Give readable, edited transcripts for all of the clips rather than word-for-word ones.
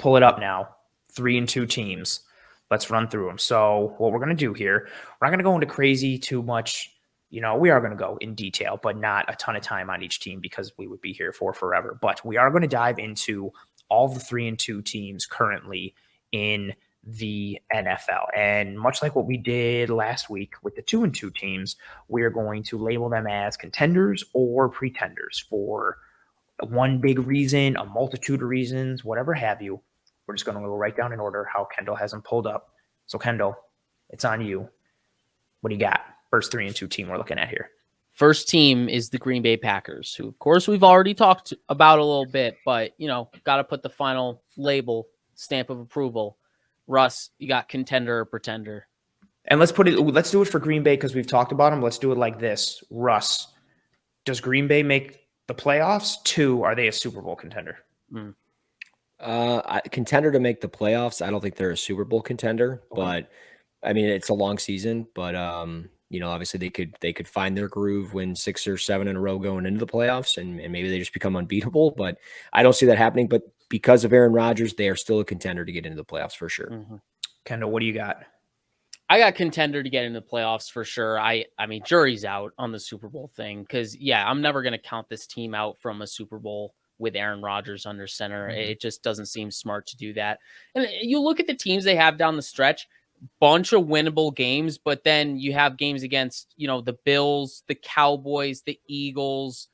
pull it up now. 3-2 teams. Let's run through them. So what we're going to do here, we're not going to go into crazy too much. We are going to go in detail, but not a ton of time on each team because we would be here for forever. But we are going to dive into all the 3-2 teams currently in the NFL. And much like what we did last week with the 2-2 teams, we are going to label them as contenders or pretenders for one big reason, a multitude of reasons, whatever have you. We're just going to go right down in order how Kendall has them pulled up. So, Kendall, it's on you. What do you got? First 3-2 team we're looking at here. First team is the Green Bay Packers, who, of course, we've already talked about a little bit, but, got to put the final label, stamp of approval. Russ, you got contender or pretender? And let's do it for Green Bay because we've talked about them. Let's do it like this. Russ, does Green Bay make the playoffs? 2, are they a Super Bowl contender? Contender to make the playoffs. I don't think they're a Super Bowl contender, but I mean, it's a long season, but obviously they could find their groove, win 6 or 7 in a row going into the playoffs, and maybe they just become unbeatable, but I don't see that happening. But because of Aaron Rodgers, they are still a contender to get into the playoffs for sure. Mm-hmm. Kendall, what do you got? I got contender to get into the playoffs for sure. I mean, jury's out on the Super Bowl thing because, I'm never going to count this team out from a Super Bowl with Aaron Rodgers under center. Mm-hmm. It just doesn't seem smart to do that. And you look at the teams they have down the stretch, bunch of winnable games, but then you have games against, the Bills, the Cowboys, the Eagles,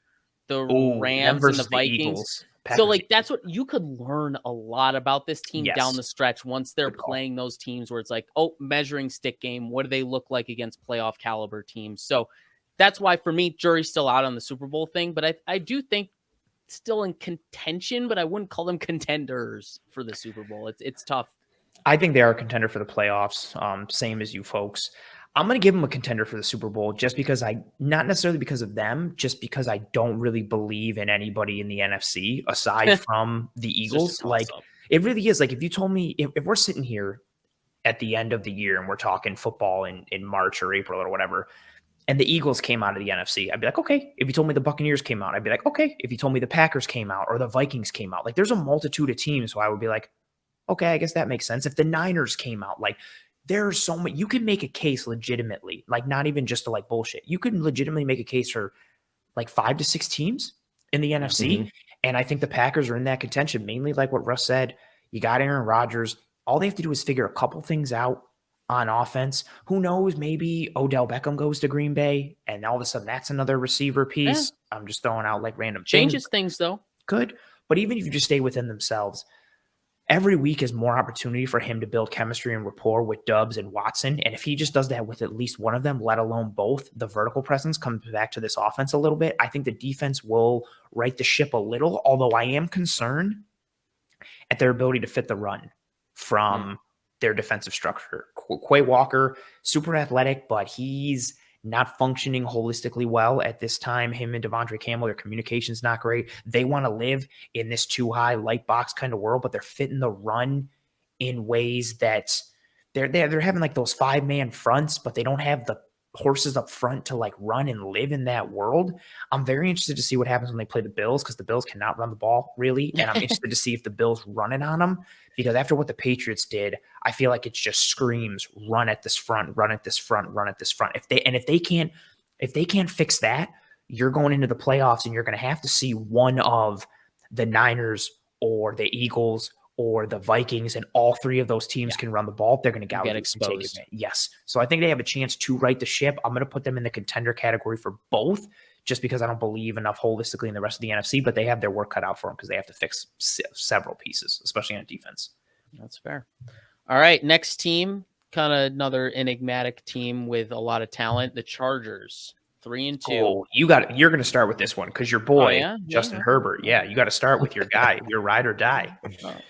the Rams, and the Vikings. So, that's what you could learn a lot about this team down the stretch once they're playing those teams where it's like, measuring stick game. What do they look like against playoff caliber teams? So that's why, for me, jury's still out on the Super Bowl thing. But I do think still in contention, but I wouldn't call them contenders for the Super Bowl. It's tough. I think they are a contender for the playoffs. Same as you folks. I'm going to give them a contender for the Super Bowl just because not necessarily because of them, just because I don't really believe in anybody in the NFC aside from the Eagles. It really is. Like, if you told me, if we're sitting here at the end of the year and we're talking football in March or April or whatever, and the Eagles came out of the NFC, I'd be like, okay. If you told me the Buccaneers came out, I'd be like, okay. If you told me the Packers came out or the Vikings came out, there's a multitude of teams. So I would be like, okay, I guess that makes sense. If the Niners came out, there's so many, you can make a case legitimately, not even just to bullshit. You can legitimately make a case for 5 to 6 teams in the NFC. Mm-hmm. And I think the Packers are in that contention, mainly like what Russ said. You got Aaron Rodgers. All they have to do is figure a couple things out on offense. Who knows? Maybe Odell Beckham goes to Green Bay and all of a sudden that's another receiver piece. Yeah. I'm just throwing out random changes things though. Could. But even if you just stay within themselves, every week is more opportunity for him to build chemistry and rapport with Doubs and Watson. And if he just does that with at least one of them, let alone both, the vertical presence comes back to this offense a little bit. I think the defense will right the ship a little, although I am concerned at their ability to fit the run from their defensive structure. Quay Walker, super athletic, but he's not functioning holistically well at this time. Him and Devondre Campbell, their communication's not great. They want to live in this too high light box kind of world, but they're fitting the run in ways that they're having those 5-man fronts, but they don't have the horses up front to run and live in that world. I'm very interested to see what happens when they play the Bills because the Bills cannot run the ball really. And I'm interested to see if the Bills running on them because after what the Patriots did, I feel like it just screams run at this front, run at this front, run at this front. If they can't fix that, you're going into the playoffs and you're going to have to see one of the Niners or the Eagles or the Vikings, and all 3 of those teams can run the ball. They're going to get exposed. Yes. So I think they have a chance to right the ship. I'm going to put them in the contender category for both just because I don't believe enough holistically in the rest of the NFC, but they have their work cut out for them because they have to fix several pieces, especially on defense. That's fair. All right. Next team, kind of another enigmatic team with a lot of talent, the Chargers. 3-2. Oh, you're going to start with this one because your boy, Justin Herbert. Yeah, you got to start with your guy, your ride or die.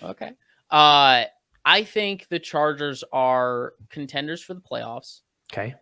Okay. I think the Chargers are contenders for the playoffs. Okay.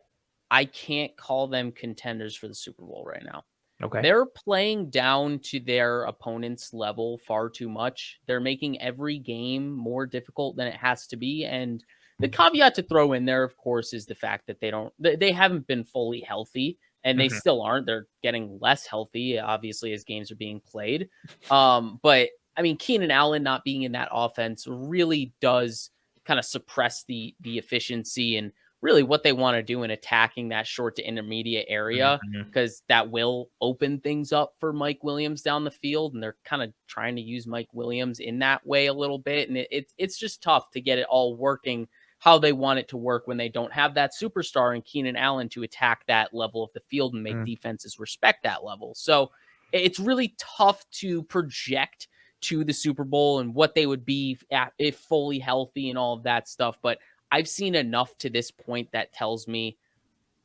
I can't call them contenders for the Super Bowl right now. Okay. They're playing down to their opponent's level far too much. They're making every game more difficult than it has to be. And the caveat to throw in there, of course, is the fact that they haven't been fully healthy. And they still aren't. They're getting less healthy, obviously, as games are being played. But I mean, Keenan Allen not being in that offense really does kind of suppress the efficiency and really what they want to do in attacking that short to intermediate area, because that will open things up for Mike Williams down the field. And they're kind of trying to use Mike Williams in that way a little bit. And it's just tough to get it all working how they want it to work when they don't have that superstar in Keenan Allen to attack that level of the field and make defenses respect that level. So it's really tough to project to the Super Bowl and what they would be if fully healthy and all of that stuff. But I've seen enough to this point that tells me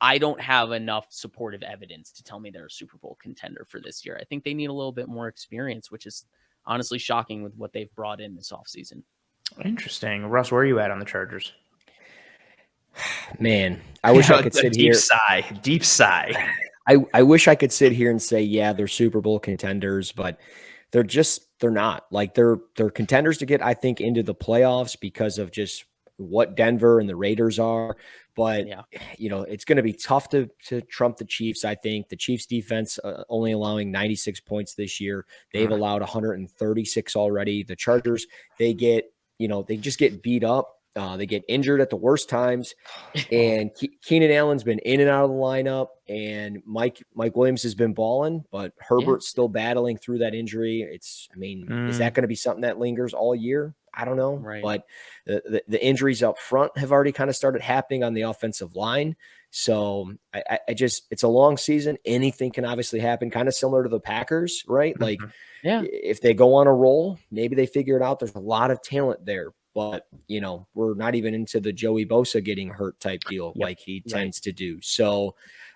I don't have enough supportive evidence to tell me they're a Super Bowl contender for this year. I think they need a little bit more experience, which is honestly shocking with what they've brought in this offseason. Interesting. Russ, where are you at on the Chargers? Man, I wish I could sit here. Deep sigh. I wish I could sit here and say, yeah, they're Super Bowl contenders, but they're not. Like they're contenders to get, I think, into the playoffs because of just what Denver and the Raiders are. But, it's going to be tough to trump the Chiefs. I think the Chiefs defense only allowing 96 points this year. They've allowed 136 already. The Chargers, they just get beat up. They get injured at the worst times, and Keenan Allen's been in and out of the lineup, and Mike Williams has been balling, but Herbert's still battling through that injury. Is that going to be something that lingers all year? I don't know, but the injuries up front have already kind of started happening on the offensive line. So it's a long season. Anything can obviously happen, kind of similar to the Packers, right? Like, if they go on a roll, maybe they figure it out. There's a lot of talent there. But, we're not even into the Joey Bosa getting hurt type deal like he tends to do. So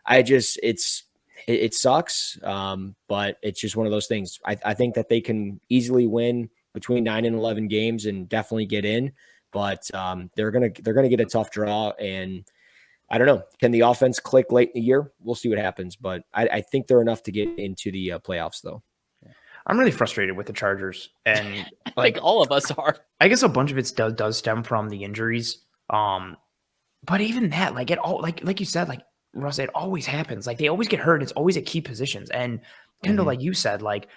it sucks. But it's just one of those things. I think that they can easily win between 9 and 11 games and definitely get in. But they're going to get a tough draw. And I don't know. Can the offense click late in the year? We'll see what happens. But I think they're enough to get into the playoffs, though. I'm really frustrated with the Chargers, and like all of us are. I guess a bunch of it does stem from the injuries. But even that, like like you said, like Russ, it always happens. Like they always get hurt. It's always at key positions. And Kendall, like you said, like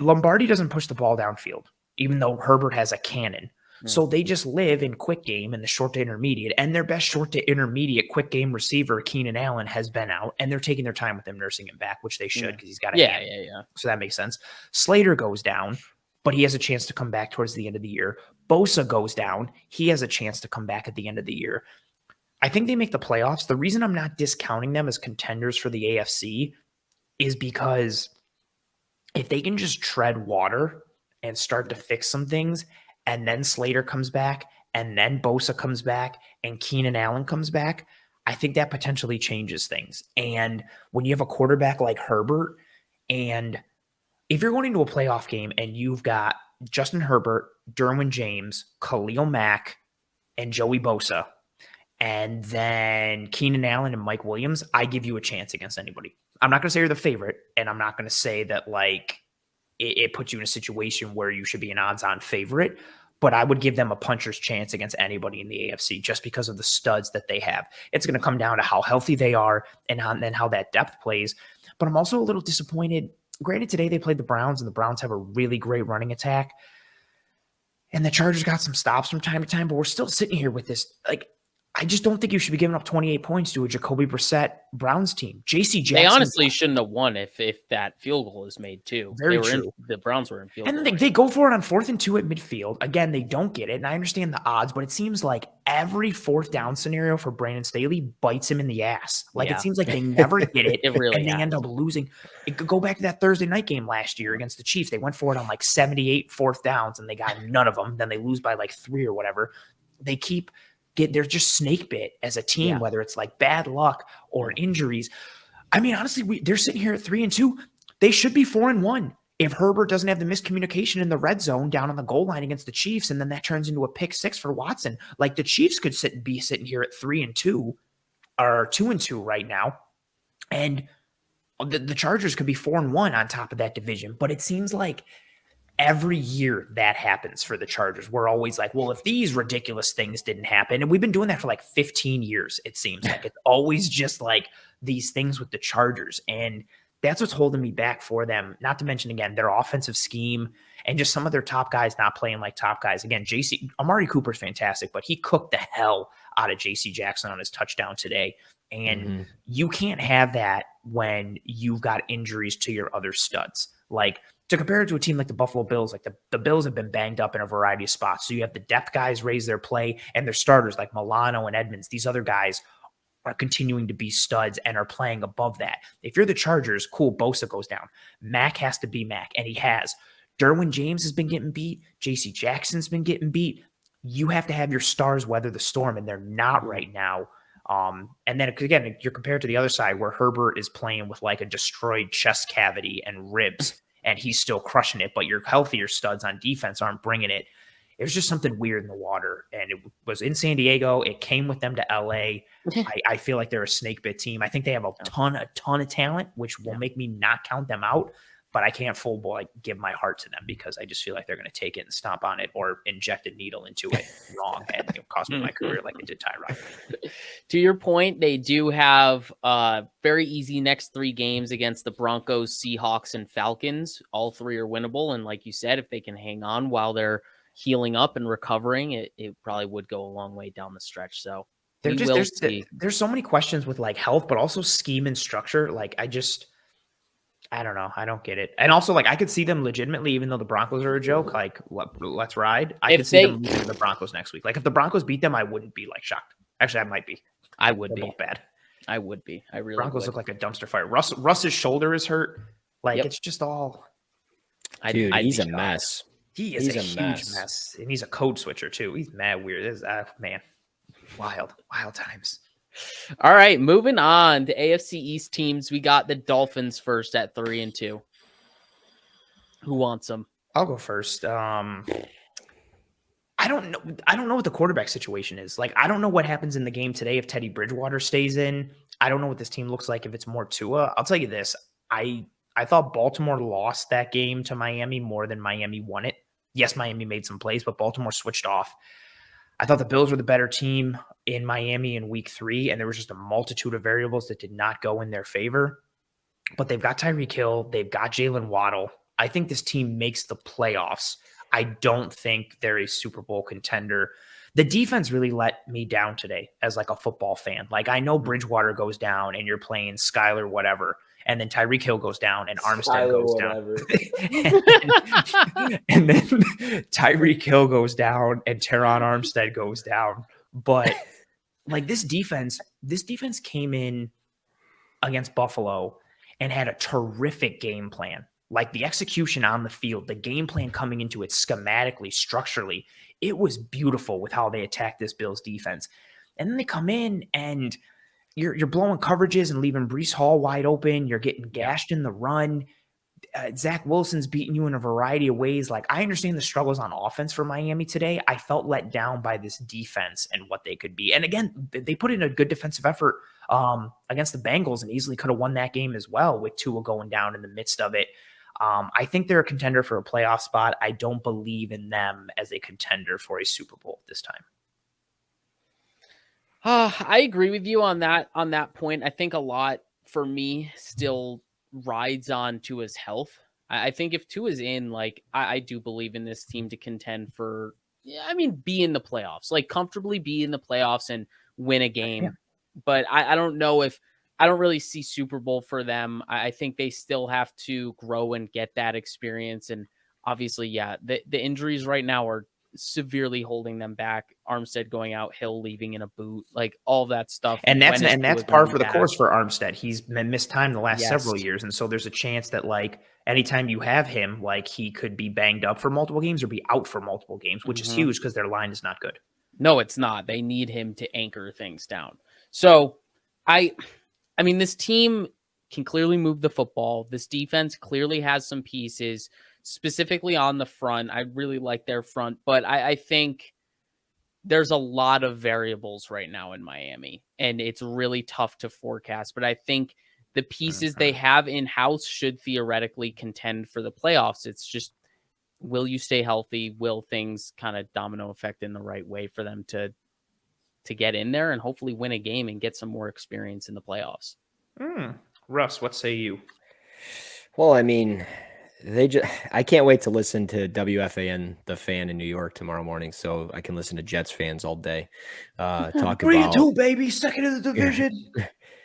Lombardi doesn't push the ball downfield, even though Herbert has a cannon. So they just live in quick game in the short to intermediate, and their best short to intermediate quick game receiver, Keenan Allen, has been out, and they're taking their time with him nursing him back, which they should because he's got a hand. So that makes sense. Slater goes down, but he has a chance to come back towards the end of the year. Bosa goes down. He has a chance to come back at the end of the year. I think they make the playoffs. The reason I'm not discounting them as contenders for the AFC is because if they can just tread water and start to fix some things, and then Slater comes back, and then Bosa comes back, and Keenan Allen comes back, I think that potentially changes things. And when you have a quarterback like Herbert, and if you're going into a playoff game and you've got Justin Herbert, Derwin James, Khalil Mack, and Joey Bosa, and then Keenan Allen and Mike Williams, I give you a chance against anybody. I'm not going to say you're the favorite, and I'm not going to say that like it puts you in a situation where you should be an odds-on favorite, but I would give them a puncher's chance against anybody in the AFC just because of the studs that they have. It's going to come down to how healthy they are and then how that depth plays. But I'm also a little disappointed. Granted, today they played the Browns, and the Browns have a really great running attack. And the Chargers got some stops from time to time, but we're still sitting here with this. Like, I just don't think you should be giving up 28 points to a Jacoby Brissett Browns team. J.C. Jackson. They honestly shouldn't have won if that field goal is made too. Very true. The Browns were in field goal. And then they go for it on 4th and 2 at midfield. Again, they don't get it. And I understand the odds, but it seems like every 4th down scenario for Brandon Staley bites him in the ass. Like it seems like they never get it. It really and they end up losing. It could go back to that Thursday night game last year against the Chiefs. They went for it on like 78 4th downs and they got none of them. Then they lose by like 3 or whatever. They're just snake bit as a team, whether it's like bad luck or injuries. I mean, honestly, they're sitting here at 3-2. They should be 4-1 if Herbert doesn't have the miscommunication in the red zone down on the goal line against the Chiefs, and then that turns into a pick 6 for Watson. Like the Chiefs could be sitting here at 3-2 or 2-2 right now, and the Chargers could be 4-1 on top of that division. But it seems like every year that happens for the Chargers. We're always like, well, if these ridiculous things didn't happen, and we've been doing that for like 15 years, it seems like it's always just like these things with the Chargers. And That's what's holding me back for them. Not to mention, again, their offensive scheme and just some of their top guys not playing like top guys. Again, Amari Cooper's fantastic, but he cooked the hell out of JC Jackson on his touchdown today. And you can't have that when you've got injuries to your other studs. Like, to compare it to a team like the Buffalo Bills, like the Bills have been banged up in a variety of spots. So you have the depth guys raise their play, and their starters like Milano and Edmonds. These other guys are continuing to be studs and are playing above that. If you're the Chargers, cool, Bosa goes down. Mac has to be Mac, and he has. Derwin James has been getting beat. J.C. Jackson's been getting beat. You have to have your stars weather the storm, and they're not right now. And then, again, you're compared to the other side where Herbert is playing with like a destroyed chest cavity and ribs, and he's still crushing it, but your healthier studs on defense aren't bringing it. It was just something weird in the water, and it was in San Diego. It came with them to LA. I feel like they're a snake bit team. I think they have a ton of talent, which will make me not count them out, but I can't give my heart to them because I just feel like they're going to take it and stomp on it or inject a needle into it wrong and it'll cost me my career like it did Tyrod. To your point, they do have very easy next 3 games against the Broncos, Seahawks, and Falcons. All 3 are winnable, and like you said, if they can hang on while they're healing up and recovering, it probably would go a long way down the stretch. So there's so many questions with like health, but also scheme and structure. Like I don't know. I don't get it. And also, like, I could see them legitimately, even though the Broncos are a joke, like, let's ride. I could see them losing the Broncos next week. Like, if the Broncos beat them, I wouldn't be, like, shocked. Actually, I might be. I would They're be. both bad. I would be. I really Broncos would. look like a dumpster fire. Russ's shoulder is hurt. Like, it's just all. Dude, he's a mess. He is a huge mess. And he's a code switcher, too. He's mad weird. This man. Wild times. All right, moving on to AFC East teams. We got the Dolphins first at 3-2. Who wants them? I'll go first. I don't know. I don't know what the quarterback situation is. Like, I don't know what happens in the game today if Teddy Bridgewater stays in. I don't know what this team looks like if it's more Tua. I'll tell you this. I thought Baltimore lost that game to Miami more than Miami won it. Yes, Miami made some plays, but Baltimore switched off. I thought the Bills were the better team in Miami in week 3, and there was just a multitude of variables that did not go in their favor. But they've got Tyreek Hill. They've got Jalen Waddle. I think this team makes the playoffs. I don't think they're a Super Bowl contender. The defense really let me down today as like a football fan. Like, I know Bridgewater goes down and you're playing Skyler whatever, and then Tyreek Hill goes down and Armstead goes down. and then Tyreek Hill goes down and Teron Armstead goes down. But like this defense came in against Buffalo and had a terrific game plan. Like the execution on the field, the game plan coming into it schematically, structurally, it was beautiful with how they attacked this Bills defense. And then they come in and you're blowing coverages and leaving Breece Hall wide open. You're getting gashed in the run. Zach Wilson's beating you in a variety of ways. Like, I understand the struggles on offense for Miami today. I felt let down by this defense and what they could be. And again, they put in a good defensive effort against the Bengals and easily could have won that game as well with Tua going down in the midst of it. I think they're a contender for a playoff spot. I don't believe in them as a contender for a Super Bowl this time. I agree with you on that point. I think a lot for me still rides on Tua's health. I think if Tua's in, like, I do believe in this team to contend for, be in the playoffs, like comfortably be in the playoffs and win a game. Yeah. But I don't know if I don't really see Super Bowl for them. I think they still have to grow and get that experience. And obviously, the injuries right now are severely holding them back. Armstead going out, Hill leaving in a boot, like all that stuff. And that's par for the course for Armstead. He's been missed time the last several years. And so there's a chance that like anytime you have him, like he could be banged up for multiple games or be out for multiple games, which is huge because their line is not good. No, it's not. They need him to anchor things down. So this team can clearly move the football. This defense clearly has some pieces, specifically on the front. I really like their front, but I think there's a lot of variables right now in Miami, and it's really tough to forecast. But I think the pieces they have in-house should theoretically contend for the playoffs. It's just, will you stay healthy? Will things kind of domino effect in the right way for them to get in there and hopefully win a game and get some more experience in the playoffs? Russ, what say you? Well, I mean, I can't wait to listen to WFAN, the fan in New York tomorrow morning, so I can listen to Jets fans all day. Talk 3-2, about baby, second in the division.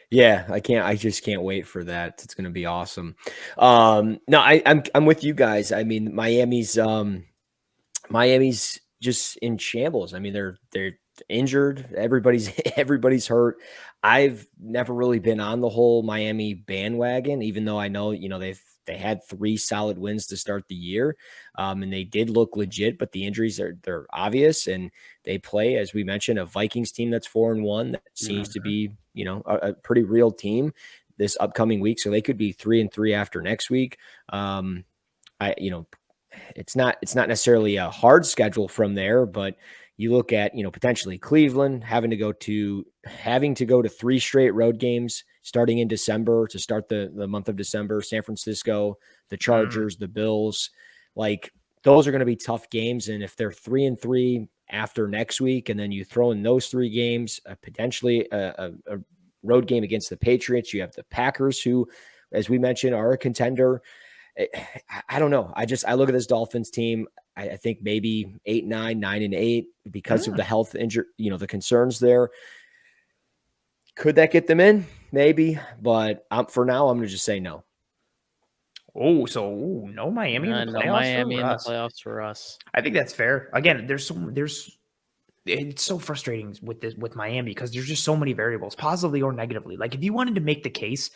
yeah, I just can't wait for that. It's gonna be awesome. No, I'm with you guys. I mean, Miami's just in shambles. I mean, they're injured. Everybody's hurt. I've never really been on the whole Miami bandwagon, even though I know, they had 3 solid wins to start the year. And they did look legit, but the injuries they're obvious, and they play, as we mentioned, a Vikings team that's 4-1 that seems to be, a pretty real team this upcoming week. So they could be 3-3 after next week. I, you know, it's not necessarily a hard schedule from there, but you look at, potentially Cleveland having to go to 3 straight road games starting in December to start the month of December, San Francisco, the Chargers, the Bills, like those are going to be tough games. And if they're 3-3 after next week, and then you throw in those 3 games, potentially a road game against the Patriots, you have the Packers, who, as we mentioned, are a contender. I don't know. I look at this Dolphins team. I think maybe 8-9, 9-8 because of the health injury, the concerns there. Could that get them in? Maybe, but for now, I'm going to just say no. Oh, no Miami in the No playoffs Miami for in the us. playoffs for us. I think that's fair. Again, it's so frustrating with Miami because there's just so many variables, positively or negatively. Like if you wanted to make the case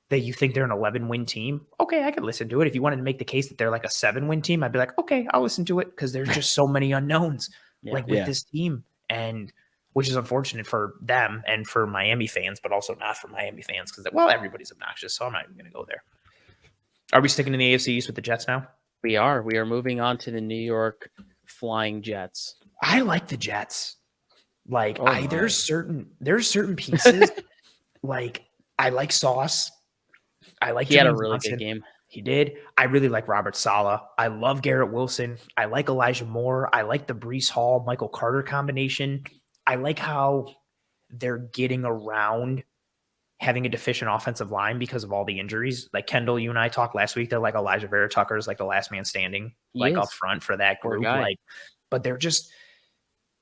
that you think they're an 11-win team, okay, I could listen to it. If you wanted to make the case that they're like a 7-win team, I'd be like, okay, I'll listen to it because there's just so many unknowns with this team, and which is unfortunate for them and for Miami fans, but also not for Miami fans because, well, everybody's obnoxious, so I'm not even going to go there. Are we sticking in the AFC East with the Jets now? We are moving on to the New York Flying Jets. I like the Jets. Like there's certain pieces like I like Sauce. He had a really good game. He did. I really like Robert Saleh. I love Garrett Wilson. I like Elijah Moore. I like the Breece Hall, Michael Carter combination. I like how they're getting around having a deficient offensive line because of all the injuries. Like Kendall, you and I talked last week that like Elijah Vera Tucker is like the last man standing, up front for that group. But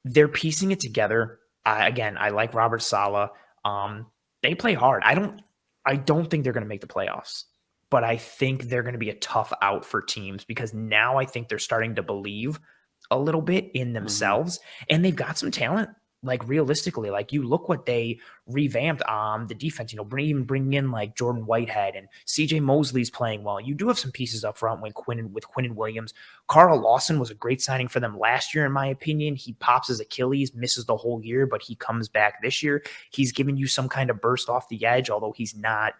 they're piecing it together. Again, I like Robert Saleh. They play hard. I don't think they're going to make the playoffs, but I think they're going to be a tough out for teams because now I think they're starting to believe a little bit in themselves, and they've got some talent. Like realistically, like you look what they revamped on the defense, bringing in like Jordan Whitehead and CJ Mosley's playing well. You do have some pieces up front with Quinn Williams. Carl Lawson was a great signing for them last year, in my opinion. He pops his Achilles, misses the whole year, but he comes back this year. He's giving you some kind of burst off the edge, although he's not,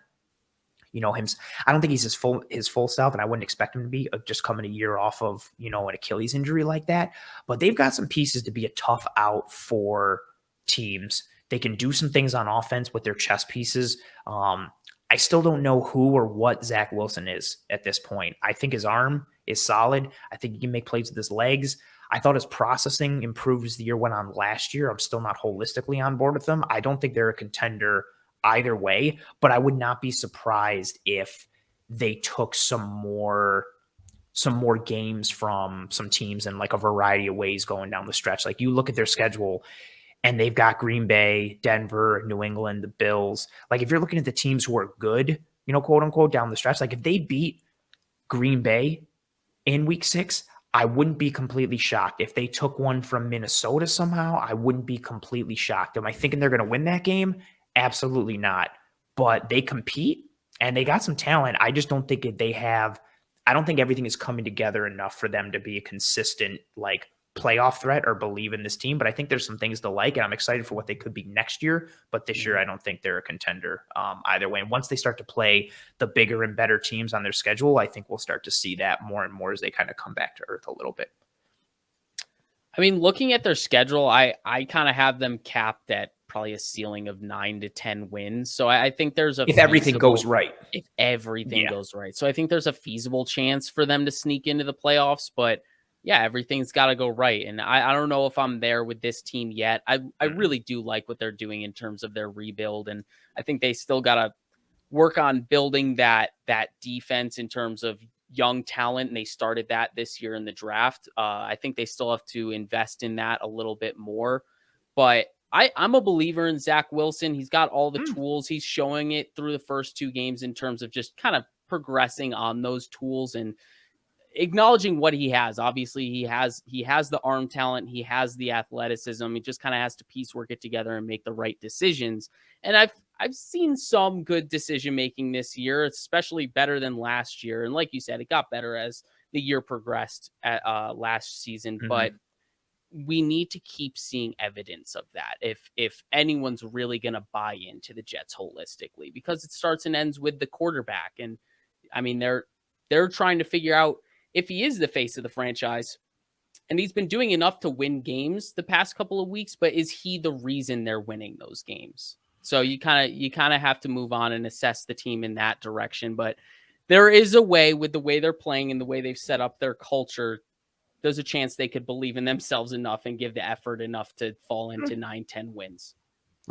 him. I don't think he's his full self, and I wouldn't expect him to be just coming a year off of, an Achilles injury like that. But they've got some pieces to be a tough out for teams. They can do some things on offense with their chess pieces. I still don't know who or what Zach Wilson is at this point. I think his arm is solid. I think he can make plays with his legs. I thought his processing improved as the year went on last year. I'm still not holistically on board with them. I don't think they're a contender either way, but I would not be surprised if they took some more games from some teams in like a variety of ways going down the stretch. Like you look at their schedule and they've got Green Bay, Denver, New England, the Bills. Like if you're looking at the teams who are good, quote unquote, down the stretch, like if they beat Green Bay in week 6, I wouldn't be completely shocked. If they took one from Minnesota somehow, I wouldn't be completely shocked. Am I thinking they're going to win that game? Absolutely not. But they compete and they got some talent. I just don't think I don't think everything is coming together enough for them to be a consistent like playoff threat or believe in this team. But I think there's some things to like, and I'm excited for what they could be next year. But this year, I don't think they're a contender either way. And once they start to play the bigger and better teams on their schedule, I think we'll start to see that more and more as they kind of come back to earth a little bit. I mean, looking at their schedule, I kind of have them capped at probably a ceiling of 9 to 10 wins. So I think there's if everything goes right. If everything goes right. So I think there's a feasible chance for them to sneak into the playoffs, but yeah, everything's got to go right. And I don't know if I'm there with this team yet. I really do like what they're doing in terms of their rebuild. And I think they still got work on building that defense in terms of young talent, and they started that this year in the draft. I think they still have to invest in that a little bit more, but I'm a believer in Zach Wilson. He's got all the tools. He's showing it through the first 2 games in terms of just kind of progressing on those tools and acknowledging what he has. Obviously, he has the arm talent. He has the athleticism. He just kind of has to piecework it together and make the right decisions. And I've seen some good decision making this year, especially better than last year. And like you said, it got better as the year progressed at last season. But we need to keep seeing evidence of that if anyone's really going to buy into the Jets holistically, because it starts and ends with the quarterback. And I mean, they're trying to figure out if he is the face of the franchise, and he's been doing enough to win games the past couple of weeks, but is he the reason they're winning those games? So you kind of have to move on and assess the team in that direction. But there is a way, with the way they're playing and the way they've set up their culture, there's a chance they could believe in themselves enough and give the effort enough to fall into 9-10 wins.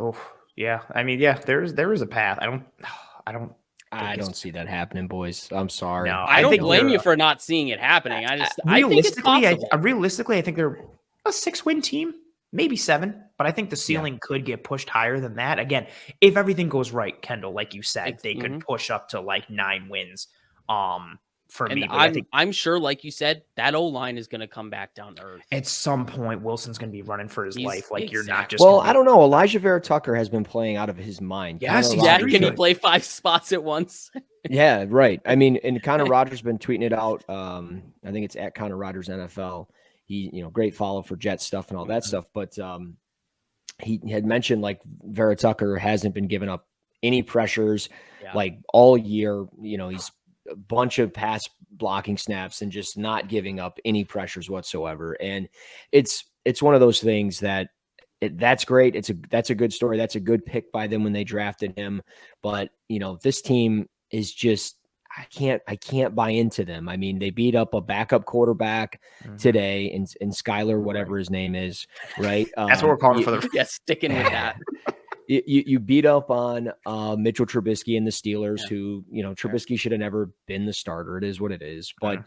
Oh, yeah. I mean, yeah, there is a path. I don't see that happening, boys. I'm sorry. No, I don't blame you for not seeing it happening. I think it's possible. Realistically, I think they're a 6-win team, maybe 7, but I think the ceiling could get pushed higher than that. Again, if everything goes right, Kendall, like you said, they could push up to like 9 wins. For me, I'm sure, like you said, that O-line is going to come back down to earth. At some point, Wilson's going to be running for his life. Like, you're not just. Well, I don't know. Elijah Vera Tucker has been playing out of his mind. Yes, can he play 5 spots at once? Yeah, right. I mean, and Connor Rogers been tweeting it out. I think it's at Connor Rogers NFL. He, great follow for Jets stuff and all that stuff. But he had mentioned like Vera Tucker hasn't been giving up any pressures like all year. He's a bunch of pass blocking snaps and just not giving up any pressures whatsoever. And it's one of those things that that's great. That's a good story. That's a good pick by them when they drafted him. But this team is just, I can't buy into them. I mean, they beat up a backup quarterback today in Skyler, whatever his name is, right? That's what we're calling for them. Yeah, sticking with that. You beat up on Mitchell Trubisky and the Steelers, who, Trubisky should have never been the starter. It is what it is. But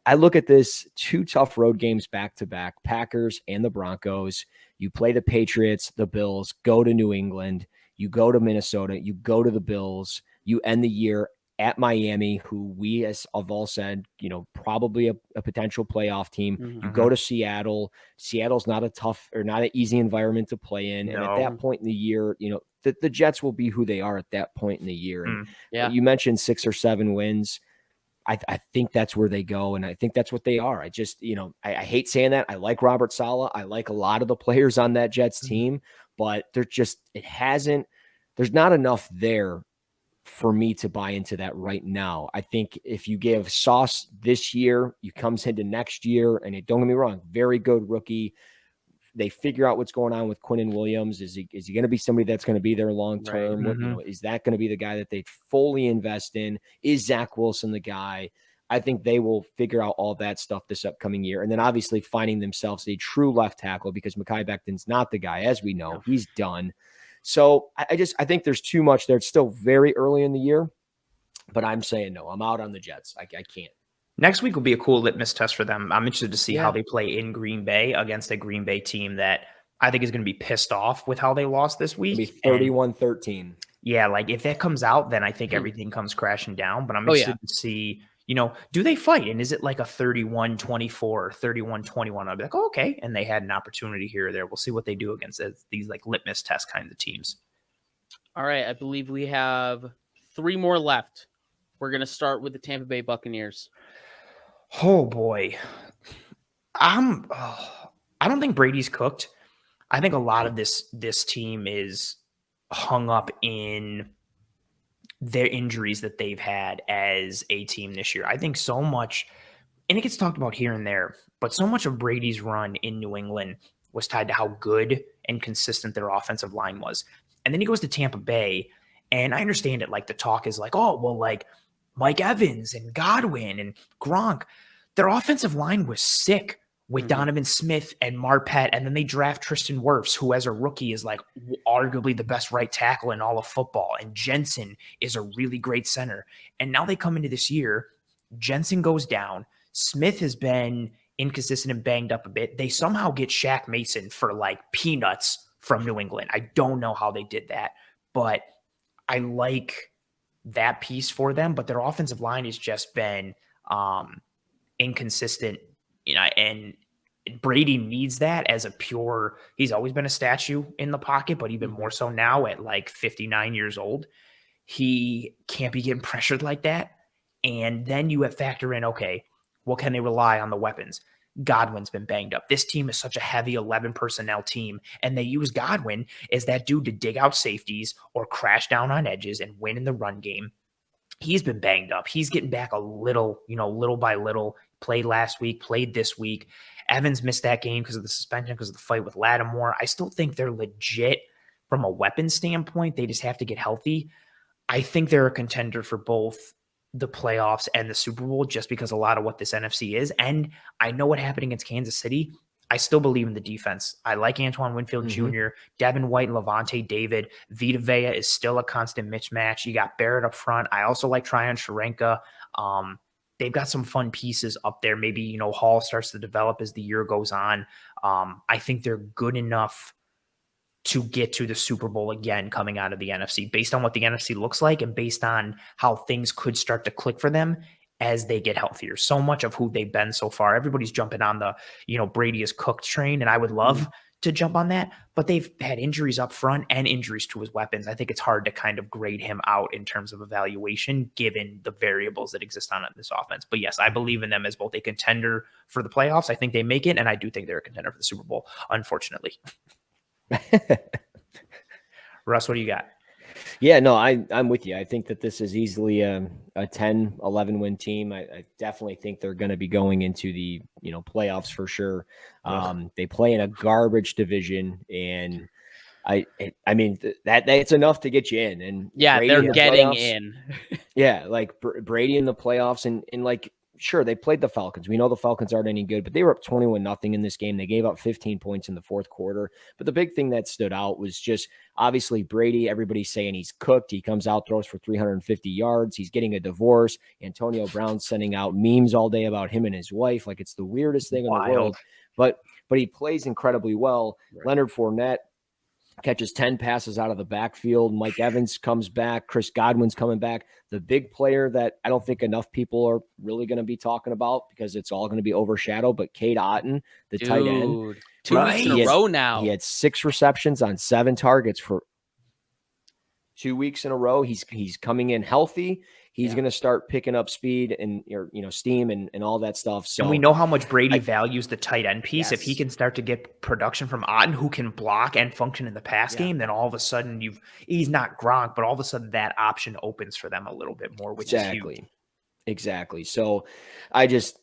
I look at this 2 tough road games back to back, Packers and the Broncos. You play the Patriots, the Bills, go to New England, you go to Minnesota, you go to the Bills, you end the year at Miami, who we have all said, probably a potential playoff team. You go to Seattle. Seattle's not a tough or not an easy environment to play in. No. And at that point in the year, the Jets will be who they are at that point in the year. And you mentioned 6 or 7 wins. I think that's where they go, and I think that's what they are. I just, I hate saying that. I like Robert Saleh. I like a lot of the players on that Jets team, but there's not enough there for me to buy into that right now. I think if you give Sauce this year, he comes into next year, and don't get me wrong, very good rookie. They figure out what's going on with Quinnen Williams. Is he going to be somebody that's going to be there long term? Right. Is that going to be the guy that they fully invest in? Is Zach Wilson the guy? I think they will figure out all that stuff this upcoming year. And then obviously finding themselves a true left tackle, because Mekhi Becton's not the guy, as we know. He's done. So I think there's too much there. It's still very early in the year, but I'm saying no. I'm out on the Jets. I can't. Next week will be a cool litmus test for them. I'm interested to see how they play in Green Bay against a Green Bay team that I think is going to be pissed off with how they lost this week. 31-13. Yeah, like if that comes out, then I think everything comes crashing down. But I'm interested to see, do they fight? And is it like a 31-24 or 31-21? I'll be like, okay. And they had an opportunity here or there. We'll see what they do against these like litmus test kinds of teams. All right. I believe we have 3 more left. We're going to start with the Tampa Bay Buccaneers. Oh boy. I don't think Brady's cooked. I think a lot of this team is hung up in their injuries that they've had as a team this year. I think so much, and it gets talked about here and there, but so much of Brady's run in New England was tied to how good and consistent their offensive line was. And then he goes to Tampa Bay, and I understand it. Like the talk is like, oh, well, like Mike Evans and Godwin and Gronk, their offensive line was sick with Donovan Smith and Marpet, and then they draft Tristan Wirfs, who as a rookie is like arguably the best right tackle in all of football, and Jensen is a really great center. And now they come into this year, Jensen goes down, Smith has been inconsistent and banged up a bit. They somehow get Shaq Mason for like peanuts from New England. I don't know how they did that, but I like that piece for them. But their offensive line has just been inconsistent, and Brady needs that as a pure, he's always been a statue in the pocket, but even more so now at like 59 years old, he can't be getting pressured like that. And then you factor in, okay, well, can they rely on the weapons? Godwin's been banged up. This team is such a heavy 11 personnel team, and they use Godwin as that dude to dig out safeties or crash down on edges and win in the run game. He's been banged up. He's getting back a little, little by little. Played last week, played this week. Evans missed that game because of the suspension, because of the fight with Lattimore. I still think they're legit from a weapon standpoint. They just have to get healthy. I think they're a contender for both the playoffs and the Super Bowl, just because a lot of what this NFC is. And I know what happened against Kansas City. I still believe in the defense. I like Antoine Winfield Jr., Devin White, and Levante David. Vita Vea is still a constant mismatch. You got Barrett up front. I also like Tryon Sharenka. They've got some fun pieces up there. Maybe, Hall starts to develop as the year goes on. I think they're good enough to get to the Super Bowl again coming out of the NFC, based on what the NFC looks like and based on how things could start to click for them as they get healthier. So much of who they've been so far, everybody's jumping on the, Brady is cooked train, and I would love to jump on that, but they've had injuries up front and injuries to his weapons. I think it's hard to kind of grade him out in terms of evaluation, given the variables that exist on this offense. But yes, I believe in them as both a contender for the playoffs. I think they make it, and I do think they're a contender for the Super Bowl, unfortunately. Russ, what do you got? Yeah, no, I'm with you. I think that this is easily a 10, 11 win team. I definitely think they're going to be going into the, playoffs for sure. They play in a garbage division, and I mean, that's enough to get you in. And yeah, Brady they're in the getting playoffs, in. Yeah, like Brady in the playoffs, and like, sure, they played the Falcons. We know the Falcons aren't any good, but they were up 21-0 in this game. They gave up 15 points in the fourth quarter. But the big thing that stood out was just obviously Brady. Everybody's saying he's cooked. He comes out, throws for 350 yards. He's getting a divorce. Antonio Brown's sending out memes all day about him and his wife. Like, it's the weirdest thing in the world. But he plays incredibly well. Right. Leonard Fournette catches 10 passes out of the backfield. Mike Evans comes back. Chris Godwin's coming back. The big player that I don't think enough people are really going to be talking about, because it's all going to be overshadowed, but Cade Otten, the tight end. 2 weeks in a row now. He had 6 receptions on 7 targets for 2 weeks in a row. He's coming in healthy. He's going to start picking up speed and steam and all that stuff. So, and we know how much Brady values the tight end piece. Yes. If he can start to get production from Otten, who can block and function in the pass game, then all of a sudden he's not Gronk, but all of a sudden that option opens for them a little bit more, which is huge. Exactly. So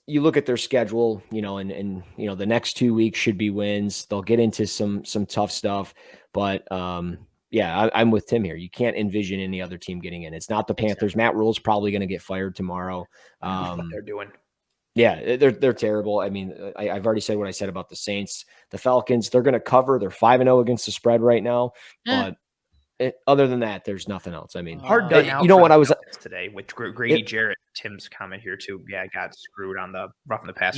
you look at their schedule, and the next 2 weeks should be wins. They'll get into some tough stuff, but yeah, I'm with Tim here. You can't envision any other team getting in. It's not the Panthers. Matt Rule's probably going to get fired tomorrow. What they're doing. Yeah, they're terrible. I mean, I've already said what I said about the Saints. The Falcons, they're going to cover. They're 5-0 against the spread right now. But other than that, there's nothing else. I mean, hard done out. You know what I was today with Grady Jarrett. Tim's comment here too. Yeah, I got screwed on the roughing the pass.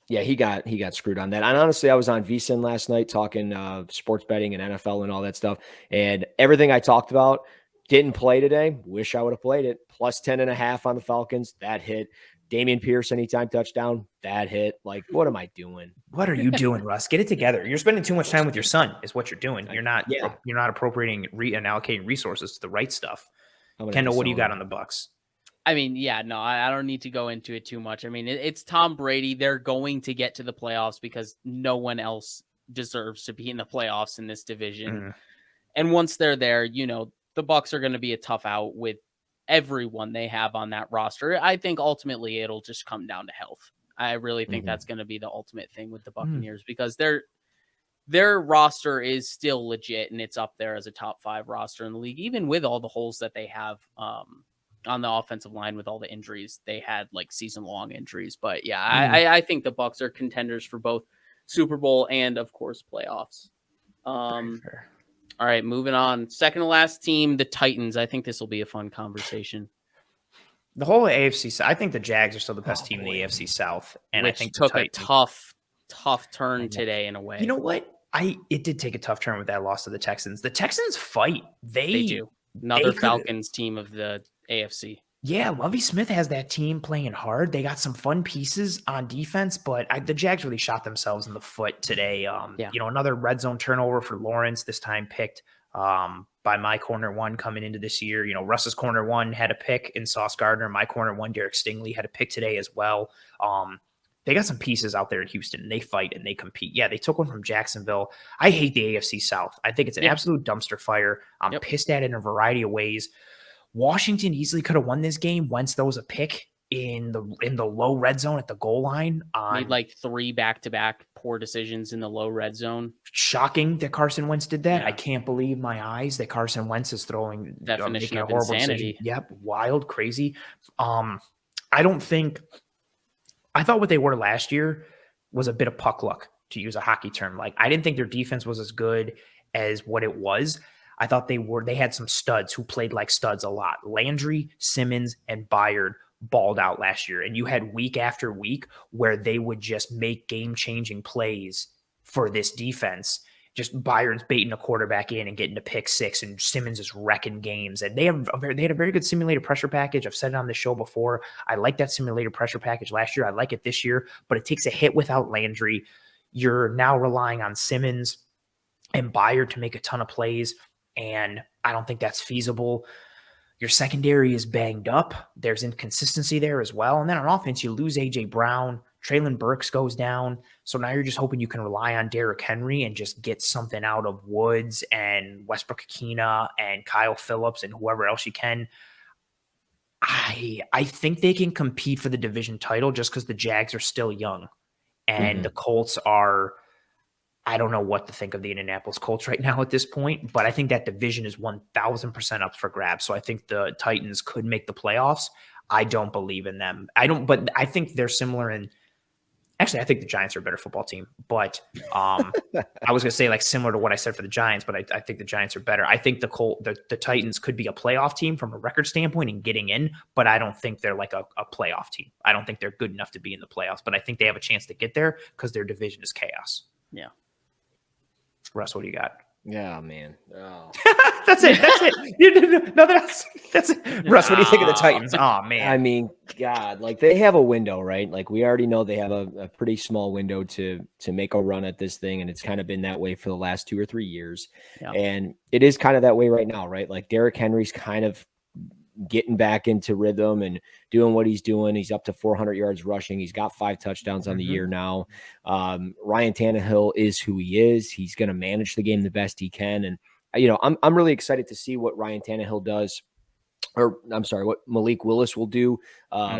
Yeah, he got screwed on that. And honestly, I was on VSiN last night talking sports betting and NFL and all that stuff. And everything I talked about didn't play today. Wish I would have played it. Plus 10.5 on the Falcons. That hit. Damian Pierce anytime touchdown. That hit. Like, what am I doing? What are you doing, Russ? Get it together. You're spending too much time with your son is what you're doing. You're not appropriating and allocating resources to the right stuff. Kendall, what do you got on the Bucs? I mean, yeah, no, I don't need to go into it too much. I mean, it's Tom Brady. They're going to get to the playoffs because no one else deserves to be in the playoffs in this division. And once they're there, the Bucs are going to be a tough out with everyone they have on that roster. I think ultimately it'll just come down to health. I really think that's going to be the ultimate thing with the Buccaneers because their roster is still legit and it's up there as a top 5 roster in the league, even with all the holes that they have. on the offensive line with all the injuries. They had like season-long injuries. But yeah, I think the Bucs are contenders for both Super Bowl and, of course, playoffs. All right, moving on. Second to last team, the Titans. I think this will be a fun conversation. The whole AFC, I think the Jags are still the best team in the AFC South, and which I think took a tough turn today in a way. You know what? It did take a tough turn with that loss to the Texans. The Texans fight. They do. Another Falcons team of the AFC. Yeah, Lovie Smith has that team playing hard. They got some fun pieces on defense, but the Jags really shot themselves in the foot today. Another red zone turnover for Lawrence, this time picked by my corner one coming into this year. Russ's corner one had a pick in Sauce Gardner. My corner one, Derek Stingley, had a pick today as well. They got some pieces out there in Houston, and they fight and they compete. Yeah, they took one from Jacksonville. I hate the AFC South. I think it's an absolute dumpster fire. I'm pissed at it in a variety of ways. Washington easily could have won this game. Wentz throws a pick in the low red zone at the goal line. Made like 3 back-to-back poor decisions in the low red zone. Shocking that Carson Wentz did that. Yeah. I can't believe my eyes that Carson Wentz is throwing definition of insanity. Decision. Yep, wild, crazy. I thought what they were last year was a bit of puck luck, to use a hockey term. Like, I didn't think their defense was as good as what it was. I thought they had some studs who played like studs a lot. Landry, Simmons, and Byard balled out last year. And you had week after week where they would just make game-changing plays for this defense. Just Byard's baiting a quarterback in and getting a pick six, and Simmons is wrecking games. And they had a very good simulated pressure package. I've said it on the show before. I like that simulated pressure package last year. I like it this year, but it takes a hit without Landry. You're now relying on Simmons and Byard to make a ton of plays, and I don't think that's feasible. Your secondary is banged up. There's inconsistency there as well. And then on offense, you lose A.J. Brown. Traylon Burks goes down. So now you're just hoping you can rely on Derrick Henry and just get something out of Woods and Westbrook-Akina and Kyle Phillips and whoever else you can. I think they can compete for the division title just because the Jags are still young. And the Colts are, I don't know what to think of the Indianapolis Colts right now at this point, but I think that division is 1,000% up for grabs. So I think the Titans could make the playoffs. I don't believe in them. But I think they're similar in. Actually, I think the Giants are a better football team, but I was going to say like similar to what I said for the Giants, but I think the Giants are better. I think the Titans could be a playoff team from a record standpoint and getting in, but I don't think they're like a playoff team. I don't think they're good enough to be in the playoffs, but I think they have a chance to get there because their division is chaos. Yeah. Russ, what do you got? Yeah, man. Oh. That's it. No, that's it. Russ, what do you think of the Titans? Oh, man. I mean, God, like they have a window, right? Like we already know they have a pretty small window to make a run at this thing, and it's kind of been that way for the last 2 or 3 years. Yeah. And it is kind of that way right now, right? Like Derrick Henry's kind of getting back into rhythm and doing what he's doing. He's up to 400 yards rushing. He's got 5 touchdowns on the year now. Ryan Tannehill is who he is. He's going to manage the game the best he can. And, I'm really excited to see what Ryan Tannehill does, or I'm sorry, what Malik Willis will do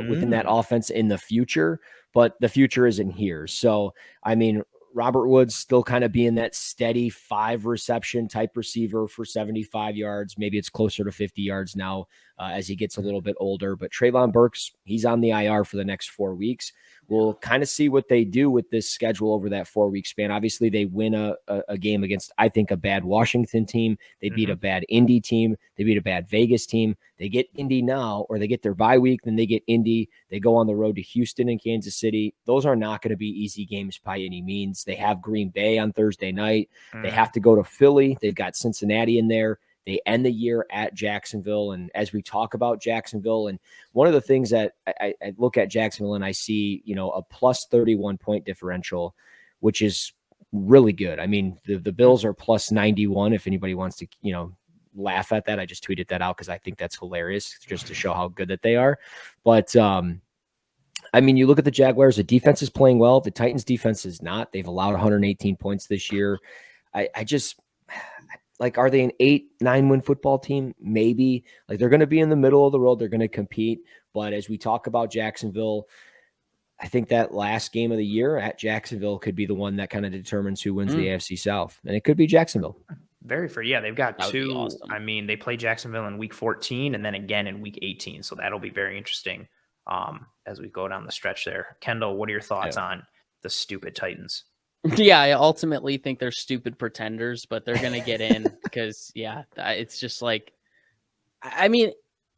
within that offense in the future, but the future isn't here. So, I mean, Robert Woods still kind of being that steady 5 reception type receiver for 75 yards. Maybe it's closer to 50 yards now as he gets a little bit older. But Traylon Burks, he's on the IR for the next 4 weeks. We'll kind of see what they do with this schedule over that 4-week span. Obviously, they win a game against, I think, a bad Washington team. They beat a bad Indy team. They beat a bad Vegas team. They get Indy now, or they get their bye week, then they get Indy. They go on the road to Houston and Kansas City. Those are not going to be easy games by any means. They have Green Bay on Thursday night. They have to go to Philly. They've got Cincinnati in there. They end the year at Jacksonville. And as we talk about Jacksonville, and one of the things that I look at Jacksonville and I see, a plus 31 point differential, which is really good. I mean, the Bills are plus 91. If anybody wants to, laugh at that, I just tweeted that out because I think that's hilarious just to show how good that they are. But, I mean, you look at the Jaguars, the defense is playing well. The Titans defense is not. They've allowed 118 points this year. I just like, are they an 8-9 win football team? Maybe. Like, they're going to be in the middle of the road. They're going to compete. But as we talk about Jacksonville, I think that last game of the year at Jacksonville could be the one that kind of determines who wins the AFC South. And it could be Jacksonville. Very fair. Yeah, they've got That would be two. awesome. I mean, they play Jacksonville in week 14 and then again in week 18. So that'll be very interesting as we go down the stretch there. Kendall, what are your thoughts on the stupid Titans? Yeah, I ultimately think they're stupid pretenders, but they're going to get in because, yeah, it's just like, I mean,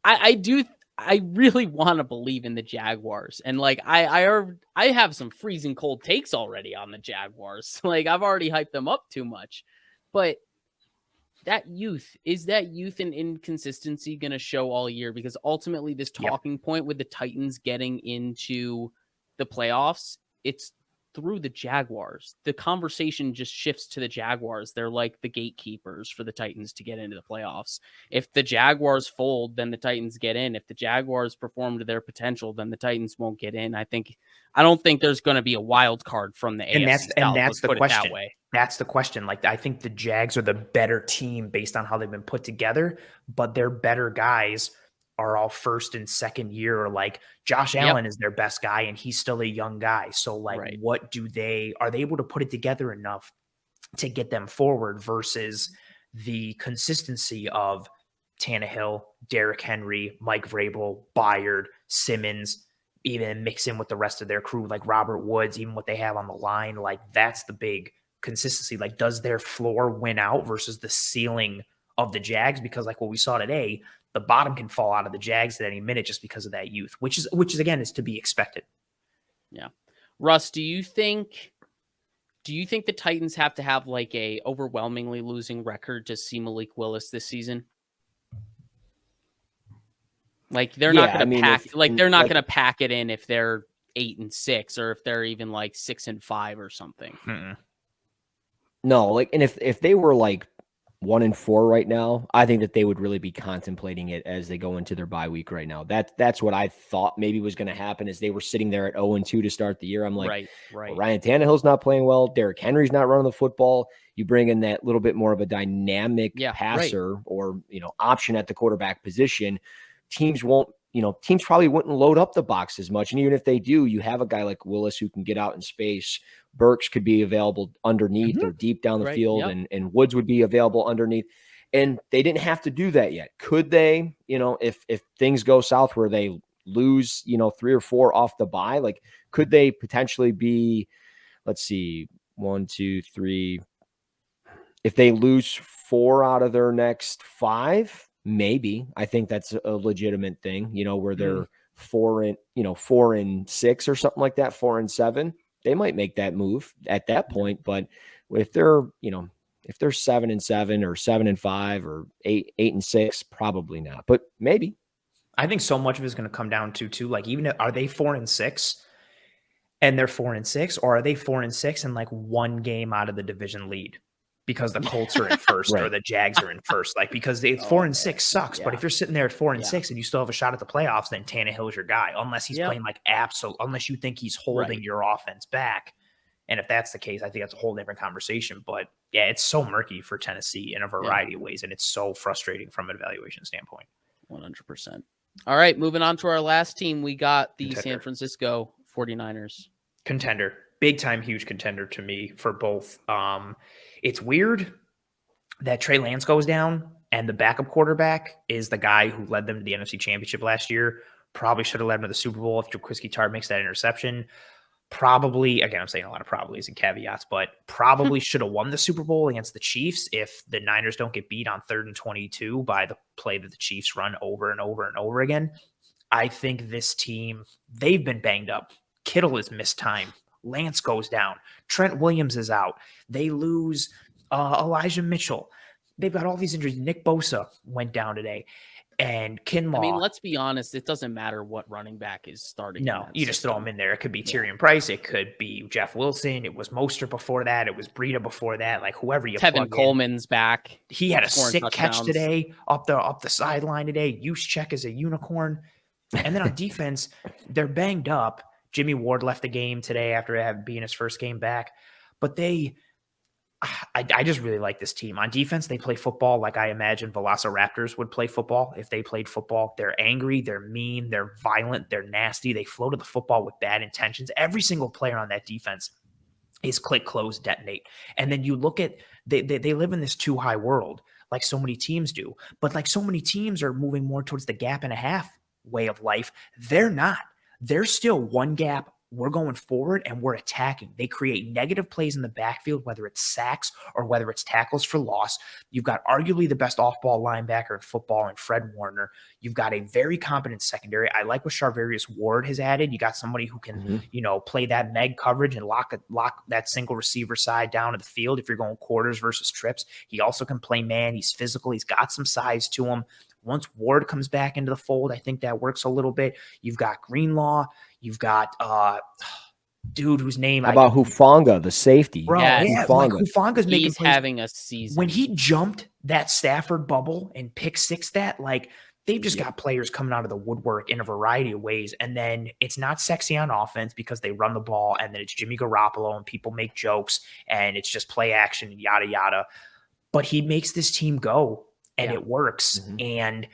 I really want to believe in the Jaguars. And like, I have some freezing cold takes already on the Jaguars. Like, I've already hyped them up too much. But that youth and inconsistency going to show all year? Because ultimately this talking point with the Titans getting into the playoffs, it's through the Jaguars. The conversation just shifts to the Jaguars. They're like the gatekeepers for the Titans to get into the playoffs. If the Jaguars fold, then the Titans get in. If the Jaguars perform to their potential, then the Titans won't get in. I don't think there's going to be a wild card from the AFC South. And that's the question. That way. That's the question. Like, I think the Jags are the better team based on how they've been put together, but their better guys are all first and second year, or like Josh Allen is their best guy and he's still a young guy. So like, are they able to put it together enough to get them forward versus the consistency of Tannehill, Derrick Henry, Mike Vrabel, Byard, Simmons, even mix in with the rest of their crew, like Robert Woods, even what they have on the line. Like, that's the big consistency. Like, does their floor win out versus the ceiling of the Jags? Because like what we saw today, the bottom can fall out of the Jags at any minute just because of that youth, which is again, is to be expected. Yeah. Russ, do you think the Titans have to have like a overwhelmingly losing record to see Malik Willis this season? Like they're not going to pack they're not going to pack it in if they're 8-6 or if they're even like 6-5 or something. Mm-mm. No, like, and if they were like 1-4 right now, I think that they would really be contemplating it as they go into their bye week right now. That's what I thought maybe was going to happen, as they were sitting there at 0-2 to start the year. I'm like, right. Well, Ryan Tannehill's not playing well. Derrick Henry's not running the football. You bring in that little bit more of a dynamic passer or, option at the quarterback position. Teams probably wouldn't load up the box as much. And even if they do, you have a guy like Willis who can get out in space. Burks could be available underneath or deep down the field, and Woods would be available underneath. And they didn't have to do that yet. Could they, if things go south where they lose, 3 or 4 off the bye, like, could they potentially be, let's see, 1, 2, 3, if they lose 4 out of their next 5, maybe. I think that's a legitimate thing, where they're 4-6 or something like that, 4-7. They might make that move at that point. But if they're, if they're 7-7 or 7-5 or 8-6, probably not. But maybe. I think so much of it is going to come down to like, even are they 4-6 and they're 4-6, or are they 4-6 and like 1 game out of the division lead? Because the Colts are in first or the Jags are in first. Like, because 4-6 sucks. Yeah. But if you're sitting there at 4-6 and you still have a shot at the playoffs, then Tannehill's your guy. Unless he's playing like unless you think he's holding your offense back. And if that's the case, I think that's a whole different conversation. But yeah, it's so murky for Tennessee in a variety of ways. And it's so frustrating from an evaluation standpoint. 100%. All right, moving on to our last team. We got the San Francisco 49ers. Contender. Big time, huge contender to me for both. It's weird that Trey Lance goes down and the backup quarterback is the guy who led them to the NFC Championship last year. Probably should have led them to the Super Bowl if Jaquiski Tartt makes that interception. Probably, again, I'm saying a lot of probablys and caveats, but probably should have won the Super Bowl against the Chiefs if the Niners don't get beat on 3rd and 22 by the play that the Chiefs run over and over and over again. I think this team, they've been banged up. Kittle has missed time. Lance goes down. Trent Williams is out. They lose Elijah Mitchell. They've got all these injuries. Nick Bosa went down today. And Kinlaw. I mean, let's be honest. It doesn't matter what running back is starting. No, you just throw him in there. It could be Tyrion Price. It could be Jeff Wilson. It was Mostert before that. It was Breida before that. Like, whoever you Tevin Coleman's back. He had a sick catch today up the sideline today. Juszczyk is a unicorn. And then on defense, they're banged up. Jimmy Ward left the game today after being his first game back. But I just really like this team. On defense, they play football like I imagine Velociraptors would play football if they played football. They're angry, they're mean, they're violent, they're nasty. They flow to the football with bad intentions. Every single player on that defense is click, close, detonate. And then you look at they live in this too high world, like so many teams do. But like so many teams are moving more towards the gap and a half way of life. They're not. They're still one gap. We're going forward and we're attacking. They create negative plays in the backfield, whether it's sacks or whether it's tackles for loss. You've got arguably the best off-ball linebacker in football in Fred Warner. You've got a very competent secondary. I like what Charvarius Ward has added. You got somebody who can, play that meg coverage and lock that single receiver side down to the field if you're going quarters versus trips. He also can play man. He's physical. He's got some size to him. Once Ward comes back into the fold, I think that works a little bit. You've got Greenlaw. You've got dude whose name How about Hufanga, the safety? Bro, Yes. Hufanga's making He's plays. having a season. When he jumped that Stafford bubble and pick six that, like, they've just got players coming out of the woodwork in a variety of ways. And then it's not sexy on offense because they run the ball, and then it's Jimmy Garoppolo and people make jokes and it's just play action and yada yada. But he makes this team go, and it works. And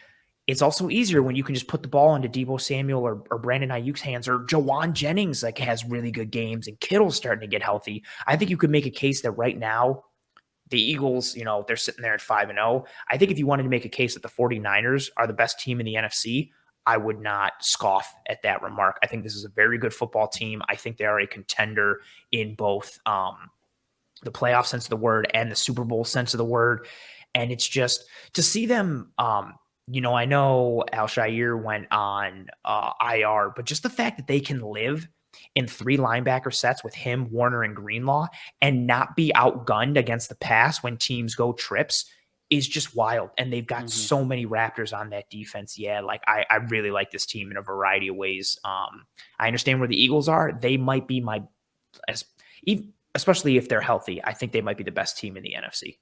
it's also easier when you can just put the ball into Deebo Samuel or Brandon Ayuk's hands, or Jawan Jennings like has really good games, and Kittle's starting to get healthy. I think you could make a case that right now the Eagles, they're sitting there at 5-0. I think if you wanted to make a case that the 49ers are the best team in the NFC, I would not scoff at that remark. I think this is a very good football team. I think they are a contender in both the playoff sense of the word and the Super Bowl sense of the word. And it's just to see them I know Al-Shaair went on IR, but just the fact that they can live in 3 linebacker sets with him, Warner, and Greenlaw and not be outgunned against the pass when teams go trips is just wild. And they've got so many Raptors on that defense. Yeah, like I really like this team in a variety of ways. I understand where the Eagles are. They might be especially if they're healthy, I think they might be the best team in the NFC.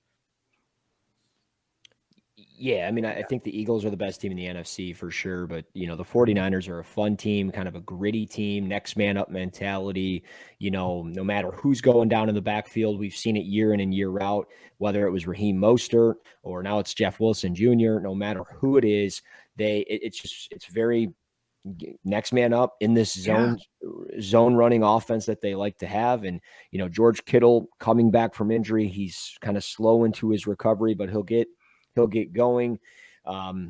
Yeah, I mean, I think the Eagles are the best team in the NFC for sure, but, the 49ers are a fun team, kind of a gritty team, next man up mentality. No matter who's going down in the backfield, we've seen it year in and year out, whether it was Raheem Mostert or now it's Jeff Wilson Jr., no matter who it is, it's very next man up in this zone running offense that they like to have. And, George Kittle coming back from injury, he's kind of slow into his recovery, but he'll get going.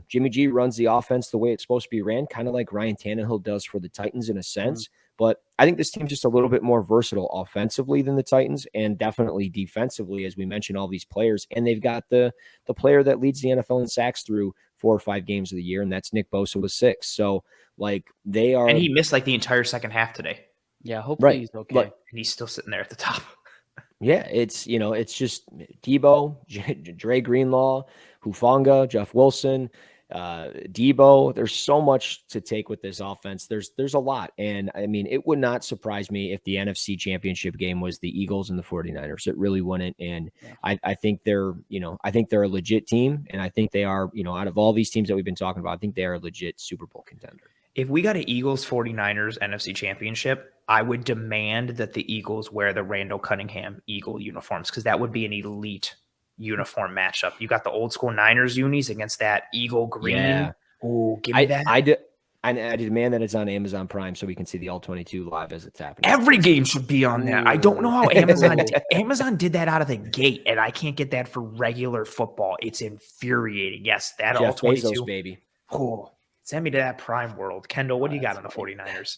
Jimmy G runs the offense the way it's supposed to be ran, kind of like Ryan Tannehill does for the Titans in a sense. But I think this team's just a little bit more versatile offensively than the Titans, and definitely defensively, as we mentioned, all these players. And they've got the player that leads the NFL in sacks through 4 or 5 games of the year, and that's Nick Bosa with 6. So, they are. And he missed the entire second half today. Yeah, hopefully he's okay. And he's still sitting there at the top. Yeah, it's just Deebo, Dre Greenlaw, Hufanga, Jeff Wilson, Deebo. There's so much to take with this offense. There's a lot. And I mean, it would not surprise me if the NFC Championship game was the Eagles and the 49ers. It really wouldn't. And I think they're a legit team. And I think they are, out of all these teams that we've been talking about, I think they are a legit Super Bowl contender. If we got an Eagles 49ers NFC Championship, I would demand that the Eagles wear the Randall Cunningham Eagle uniforms, because that would be an elite uniform matchup. You got the old school Niners unis against that Eagle green. Yeah. Ooh, give me that. I demand that it's on Amazon Prime so we can see the All-22 live as it's happening. Every game should be on there. I don't know how Amazon did that out of the gate, and I can't get that for regular football. It's infuriating. Yes, that Jeff All-22. Bezos, baby. Oh, send me to that Prime world. Kendall, what do you got on the 49ers?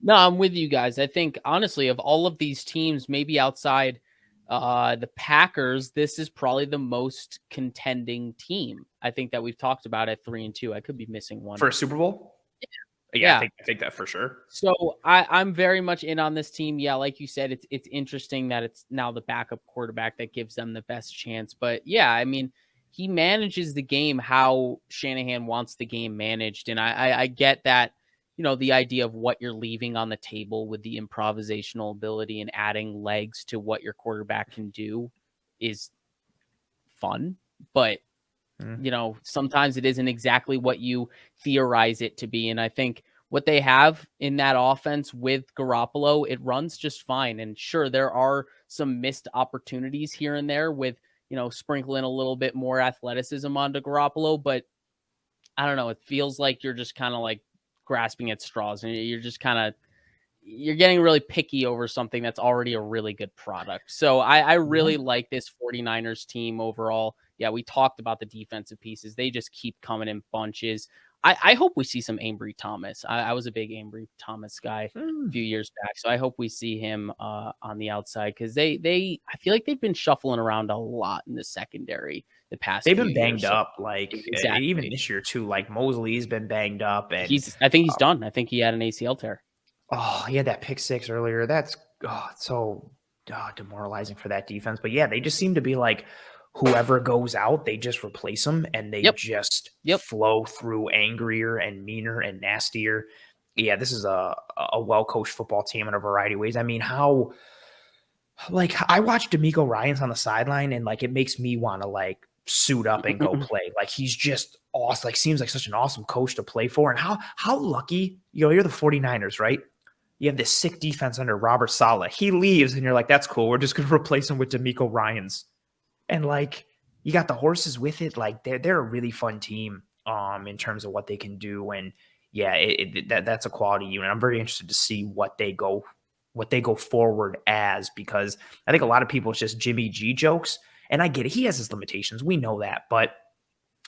No, I'm with you guys. I think, honestly, of all of these teams, maybe outside the Packers, this is probably the most contending team. I think that we've talked about at 3-2. I could be missing one. For a Super Bowl? Yeah. I think that for sure. So I'm very much in on this team. Yeah, like you said, it's interesting that it's now the backup quarterback that gives them the best chance. But yeah, I mean, he manages the game how Shanahan wants the game managed. And I get that, the idea of what you're leaving on the table with the improvisational ability and adding legs to what your quarterback can do is fun. But, sometimes it isn't exactly what you theorize it to be. And I think what they have in that offense with Garoppolo, it runs just fine. And sure, there are some missed opportunities here and there with, sprinkling a little bit more athleticism onto Garoppolo. But I don't know, it feels like you're just kind of like grasping at straws, and you're just kind of, you're getting really picky over something that's already a really good product. So I really like this 49ers team overall. Yeah, we talked about the defensive pieces. They just keep coming in bunches. I hope we see some Ambry Thomas. I was a big Ambry Thomas guy a few years back. So I hope we see him on the outside because I feel like they've been shuffling around a lot in the secondary the past They've few been banged years. up, like even this year too. Like Mosley's been banged up, and I think he's done. I think he had an ACL tear. Oh, he had that pick six earlier. That's so demoralizing for that defense. But yeah, they just seem to be like whoever goes out, they just replace them and they just flow through angrier and meaner and nastier. Yeah, this is a well-coached football team in a variety of ways. I mean, how like I watched D'Amico Ryans on the sideline and like it makes me want to like suit up and go play. Like he's just awesome. Like seems like such an awesome coach to play for. And how lucky, you're the 49ers, right? You have this sick defense under Robert Saleh. He leaves, and you're like, that's cool. We're just going to replace him with D'Amico Ryans. And, like, you got the horses with it. Like, they're a really fun team in terms of what they can do. And, yeah, that's a quality unit. I'm very interested to see what they go forward as, because I think a lot of people, it's just Jimmy G jokes. And I get it. He has his limitations. We know that. But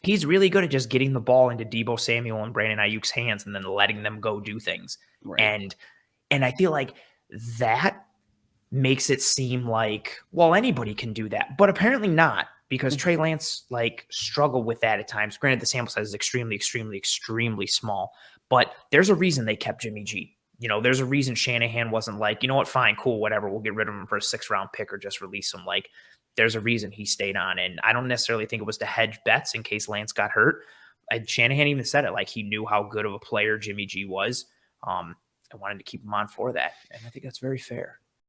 he's really good at just getting the ball into Deebo Samuel and Brandon Ayuk's hands and then letting them go do things. Right. And I feel like that makes it seem like, well, anybody can do that, but apparently not, because Trey Lance like struggled with that at times. Granted, the sample size is extremely, extremely, extremely small, but there's a reason they kept Jimmy G. There's a reason Shanahan wasn't like, you know what, fine, cool, whatever, we'll get rid of him for a 6th-round pick or just release him. Like, there's a reason he stayed on, and I don't necessarily think it was to hedge bets in case Lance got hurt. Shanahan even said it, like he knew how good of a player Jimmy G was. I wanted to keep him on for that, and I think that's very fair.